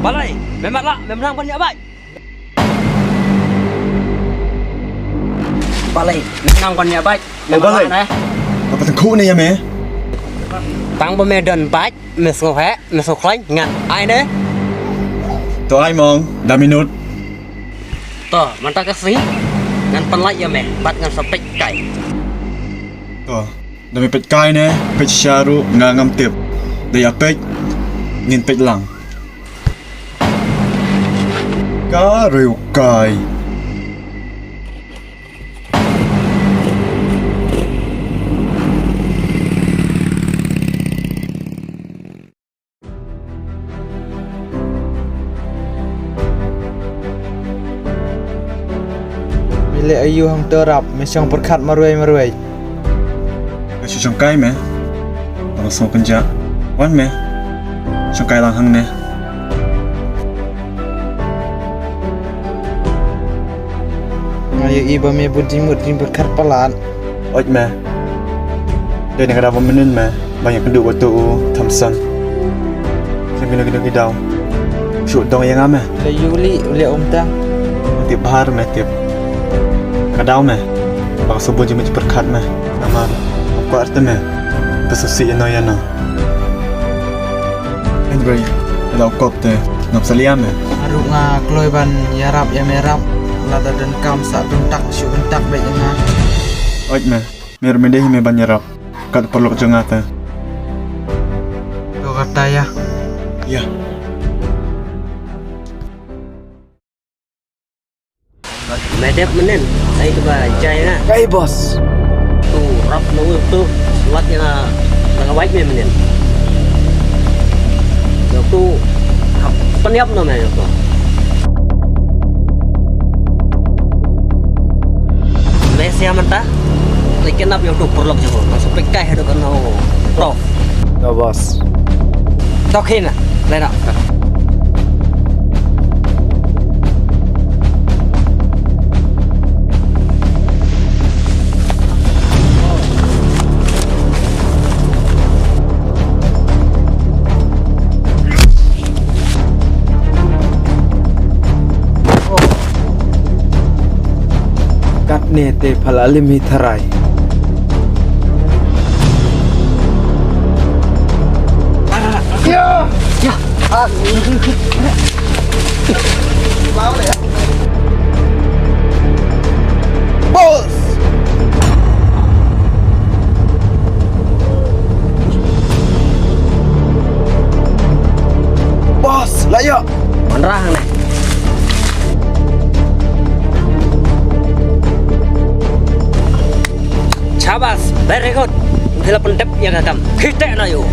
Balai, memanglah, memang banyak baik. Balai, memang banyak baik. Balai. Apa tengku ni ya me? Tang pemedan baik, mesok he, mesok lain ngan. Ai deh. Tu ai mong, dah minut. Toh, mantap kasih. Ngan penlai ya me, bat ngan sepek kai. Tu, dah me pet kai ne, pet syaru ngam tip. Dah pet ngin pet lang. Kariu kai. Milik ayu hang terap, mesang perkat marui. Kasi siyang kai me. Langsung kenja. Wan me. Siyang kai lang hang ne. Ayu iba me budimut rim perkat palan. Oj me. Dia nak ada menun me. Banyak penduduk waktu Thompson. Saya kena daw. Shoot dong yang ame. Layu li uli tang. Tip bahar me tip. Kadaw me. Baka subon je perkat me. Nama aku arti me. Pesusi ino yana. Anyway, ada kop te. Ngap salia me. Aruk nga kloy ban yarap ya merap. Lada dan kam sak bentak syuk bentak baik nga. Oj me. Mir mendehi me banyarap. Kat perlu kejengata. Do kata ya. Ya. Medep menen, saya coba jai na. Kai bos. Tu rap nunggu tu, buat yang tengah baik menen. Waktu peniap namanya tu. Malaysia mentah, lekin apa yang tu perlu je, masuk pekai ada kan prof. Do bos. Tokin lah, lain tak. Nete palalim hitarai. Ya. Bos. Bos, layak. Menerang nih. Chabas, very good. Bila pendep yang agam, kita na yo.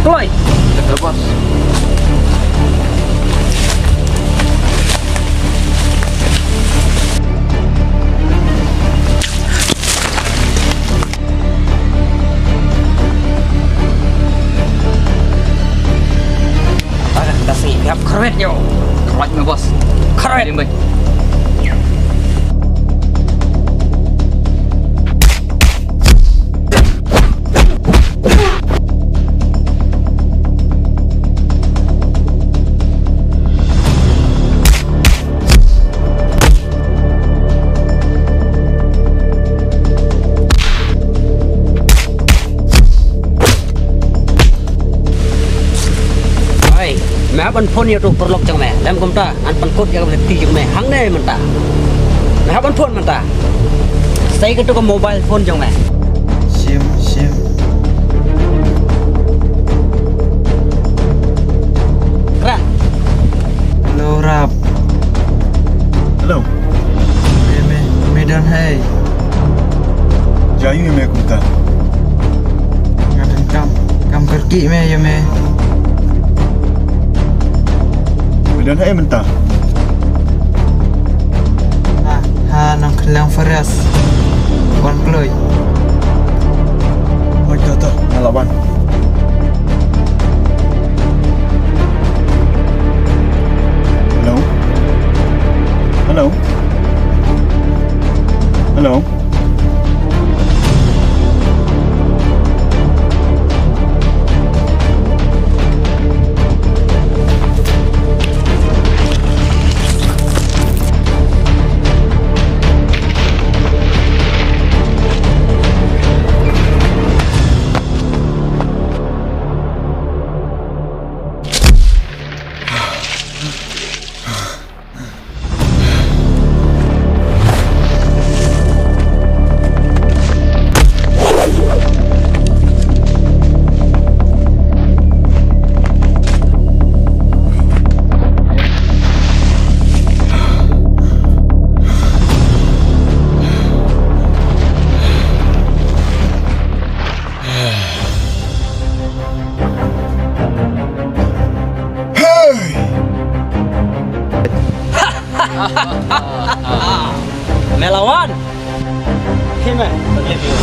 Kloy. Betul bos. Ada kasih siap keren yo. Kloy me bos. Keren. Mẹ bắn phun nhiều tụ bật lộc chẳng mẹ, làm công ta, ăn bắn cốt cho cái gì chẳng mẹ, hăng đây mình ta, mẹ bắn phun mình ta, xây cái tụ mobile phone chẳng mẹ. Sim. Ra. Hello rap. Hello. Medan hai. Jayu me kunta. Ngadan kam pergi me ya me. Medan hai mentah. Ha nang kelang faras. Wan kloy. Oj tak. Ngalawan. Hello. Melawan. Hime, terlihat you.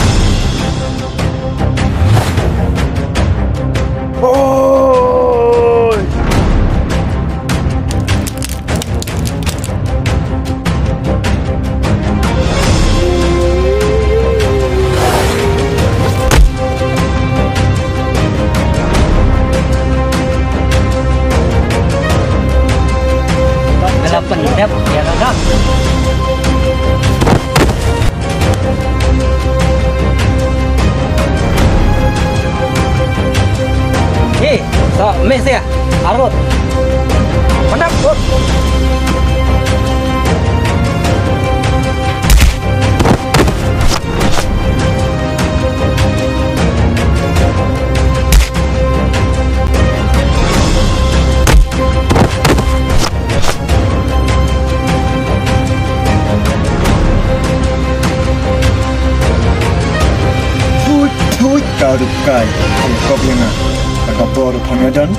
Oi! Mela pendep, ya kan? So, mes ya, arut. Pendap, rut. Tut karukai kopianga akaboru pangadan.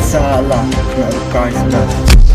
Salah karukai sudah.